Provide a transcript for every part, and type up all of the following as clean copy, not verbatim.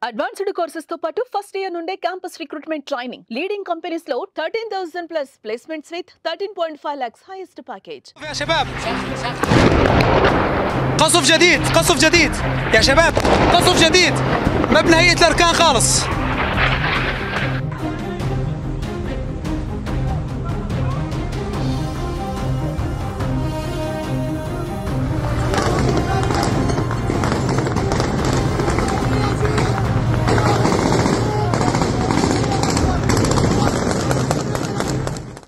Advanced courses తో పాటు first year నుండే campus recruitment training leading companies లో 13,000 plus placements with 13.5 lakhs highest package. يا شباب قصف جديد قصف جديد يا شباب قصف جديد مبنى هيئة الأركان خالص.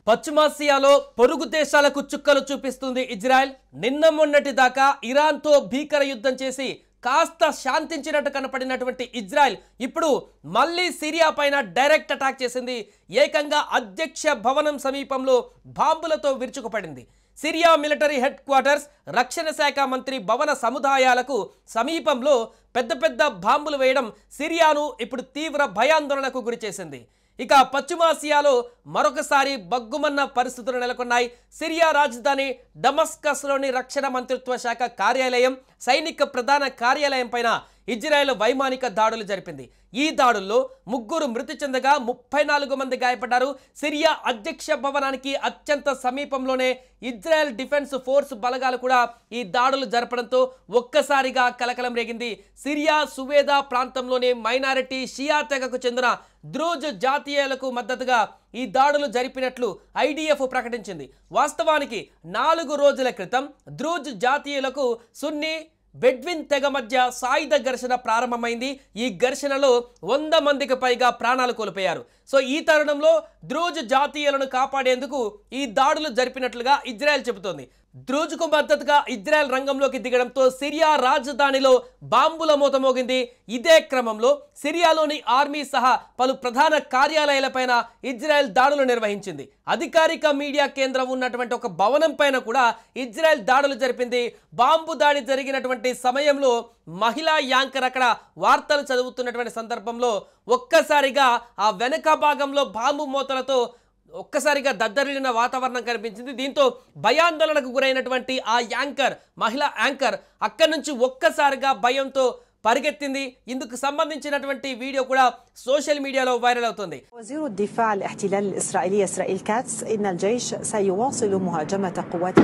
పశ్చిమాసియాలో పొరుగు దేశాలకు చుక్కలు చూపిస్తుంది ఇజ్రాయెల్. నిన్న మొన్నటి దాకా ఇరాన్తో భీకర యుద్ధం చేసి కాస్త శాంతించినట్టు కనపడినటువంటి ఇజ్రాయెల్ ఇప్పుడు మళ్ళీ సిరియా పైన డైరెక్ట్ అటాక్ చేసింది. ఏకంగా అధ్యక్ష భవనం సమీపంలో బాంబులతో విరుచుకుపడింది. సిరియా మిలిటరీ హెడ్ క్వార్టర్స్, రక్షణ శాఖ మంత్రి భవన సముదాయాలకు సమీపంలో పెద్ద పెద్ద బాంబులు వేయడం సిరియాను ఇప్పుడు తీవ్ర భయాందోళనకు గురిచేసింది. ఇక పశ్చిమాసియాలో మరొకసారి బగ్గుమన్న పరిస్థితులు నెలకొన్నాయి. సిరియా రాజధాని డమస్కస్లోని రక్షణ మంత్రిత్వ శాఖ కార్యాలయం, సైనిక ప్రధాన కార్యాలయం పైన ఇజ్రాయెల్ వైమానిక దాడులు జరిపింది. ఈ దాడుల్లో 3 మృతి చెందగా 34 మంది గాయపడ్డారు. సిరియా అధ్యక్ష భవనానికి అత్యంత సమీపంలోనే ఇజ్రాయెల్ డిఫెన్స్ ఫోర్స్ బలగాలు కూడా ఈ దాడులు జరపడంతో ఒక్కసారిగా కలకలం రేగింది. సిరియా సువేదా ప్రాంతంలోని మైనారిటీ షియా తెగకు చెందిన ద్రూజ్ జాతీయులకు మద్దతుగా ఈ దాడులు జరిపినట్లు ఐడిఎఫ్ ప్రకటించింది. వాస్తవానికి 4 రోజుల క్రితం ద్రూజ్ జాతీయులకు సున్నీ బెడ్విన్ తెగ మధ్య సాయుధ ఘర్షణ ప్రారంభమైంది. ఈ ఘర్షణలో 100 మందికి పైగా ప్రాణాలు కోల్పోయారు. సో ఈ తరుణంలో ద్రూజ్ జాతీయులను కాపాడేందుకు ఈ దాడులు జరిపినట్లుగా ఇజ్రాయెల్ చెబుతోంది. ద్రూజ్కు మద్దతుగా ఇజ్రాయెల్ రంగంలోకి దిగడంతో సిరియా రాజధానిలో బాంబుల మోత మోగింది. ఇదే క్రమంలో సిరియాలోని ఆర్మీ సహా పలు ప్రధాన కార్యాలయాలపైన ఇజ్రాయెల్ దాడులు నిర్వహించింది. అధికారిక మీడియా కేంద్రం ఉన్నటువంటి ఒక భవనం పైన కూడా ఇజ్రాయెల్ దాడులు జరిపింది. బాంబు దాడి జరిగినటువంటి సమయంలో మహిళా యాంకర్ అక్కడ వార్తలు చదువుతున్నటువంటి సందర్భంలో ఒక్కసారిగా ఆ వెనక భాగంలో బాంబు మోతలతో ఒక్కసారిగా దద్దరిల్లిన వాతావరణం కనిపించింది. దీంతో భయాందోళనకు గురైనటువంటి ఆ యాంకర్, మహిళా యాంకర్ అక్కడి నుంచి ఒక్కసారిగా భయంతో పరిగెత్తింది. ఇందుకు సంబంధించినటువంటి వీడియో కూడా సోషల్ మీడియాలో వైరల్ అవుతుంది. وزير الدفاع الاحتلال الإسرائيلي إسرائيل كاتس إن الجيش سيواصل مهاجمة قوات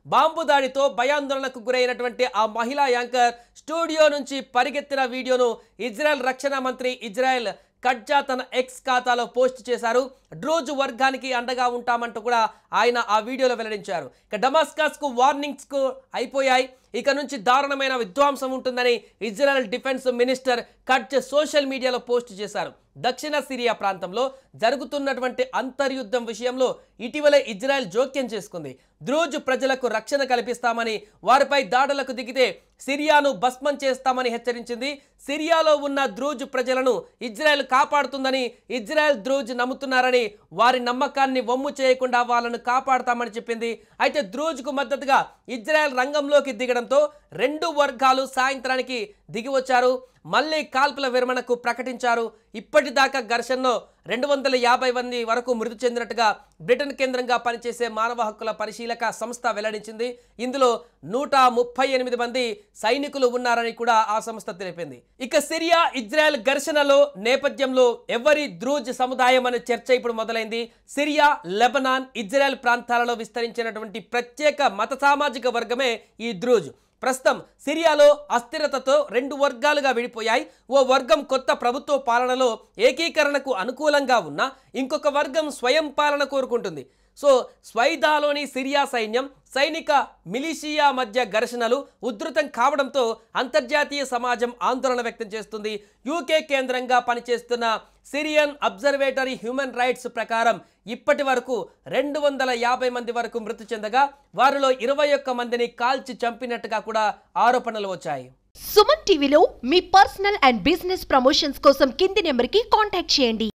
బాంబు దాడితో భయాందోళనకు గురైనటువంటి ఆ మహిళా యాంకర్ స్టూడియో నుంచి పరిగెత్తిన వీడియోను ఇజ్రాయెల్ రక్షణ మంత్రి ఇజ్రాయెల్ కట్జా తన ఎక్స్ ఖాతాలో పోస్ట్ చేశారు. డ్రూజ్ వర్గానికి అండగా ఉంటామంటూ కూడా ఆయన ఆ వీడియోలో వెల్లడించారు. ఇక డమాస్కస్కు వార్నింగ్స్కు అయిపోయాయి, ఇక నుంచి దారుణమైన విధ్వంసం ఉంటుందని Israel defence minister Katz social మీడియాలో పోస్ట్ చేశారు. దక్షిణ సిరియా ప్రాంతంలో జరుగుతున్నటువంటి అంతర్యుద్ధం విషయంలో ఇటీవలే ఇజ్రాయెల్ జోక్యం చేసుకుంది. ద్రూజ్ ప్రజలకు రక్షణ కల్పిస్తామని, వారిపై దాడులకు దిగితే సిరియాను భస్మం చేస్తామని హెచ్చరించింది. సిరియాలో ఉన్న ద్రూజ్ ప్రజలను ఇజ్రాయెల్ కాపాడుతుందని ఇజ్రాయెల్ ద్రూజ్ నమ్ముతున్నారని, వారి నమ్మకాన్ని వమ్ము చేయకుండా వాళ్ళను కాపాడుతామని చెప్పింది. అయితే ద్రూజ్కు మద్దతుగా ఇజ్రాయెల్ రంగంలోకి దిగడంతో 2 వర్గాలు సాయంత్రానికి దిగి వచ్చారు. మళ్ళీ కాల్పుల విరమణకు ప్రకటించారు. ఇప్పటిదాకా ఘర్షణలో 250 మంది వరకు మృతి చెందినట్టుగా బ్రిటన్ కేంద్రంగా పనిచేసే మానవ హక్కుల పరిశీలక సంస్థ వెల్లడించింది. ఇందులో 138 మంది సైనికులు ఉన్నారని కూడా ఆ సంస్థ తెలిపింది. ఇక సిరియా ఇజ్రాయెల్ ఘర్షణలో నేపథ్యంలో ఎవరి ద్రూజ్ సముదాయం అనే చర్చ ఇప్పుడు మొదలైంది. సిరియా, లెబనాన్, ఇజ్రాయెల్ ప్రాంతాలలో విస్తరించినటువంటి ప్రత్యేక మత సామాజిక వర్గమే ఈ ద్రూజ్. ప్రస్తుతం సిరియాలో అస్థిరతతో 2 వర్గాలుగా విడిపోయాయి. ఓ వర్గం కొత్త ప్రభుత్వ పాలనలో ఏకీకరణకు అనుకూలంగా ఉన్నా ఇంకొక వర్గం స్వయం పాలన కోరుకుంటుంది. సో స్వైదాలోని సిరియా సైనిక మిలిషియా మధ్య ఘర్షణలు ఉధృతం కావడంతో అంతర్జాతీయ సమాజం ఆందోళన వ్యక్తం చేస్తుంది. యూకే కేంద్రంగా పనిచేస్తున్న సిరియన్ అబ్జర్వేటరీ హ్యూమన్ రైట్స్ ప్రకారం ఇప్పటి వరకు 250 మంది వరకు మృతి చెందగా వారిలో 21 మందిని కాల్చి చంపినట్టుగా కూడా ఆరోపణలు వచ్చాయి. సుమన్ టీవీలో మీ పర్సనల్ అండ్ బిజినెస్ ప్రమోషన్స్ కోసం కింది నెంబర్కి కాంటాక్ట్ చేయండి.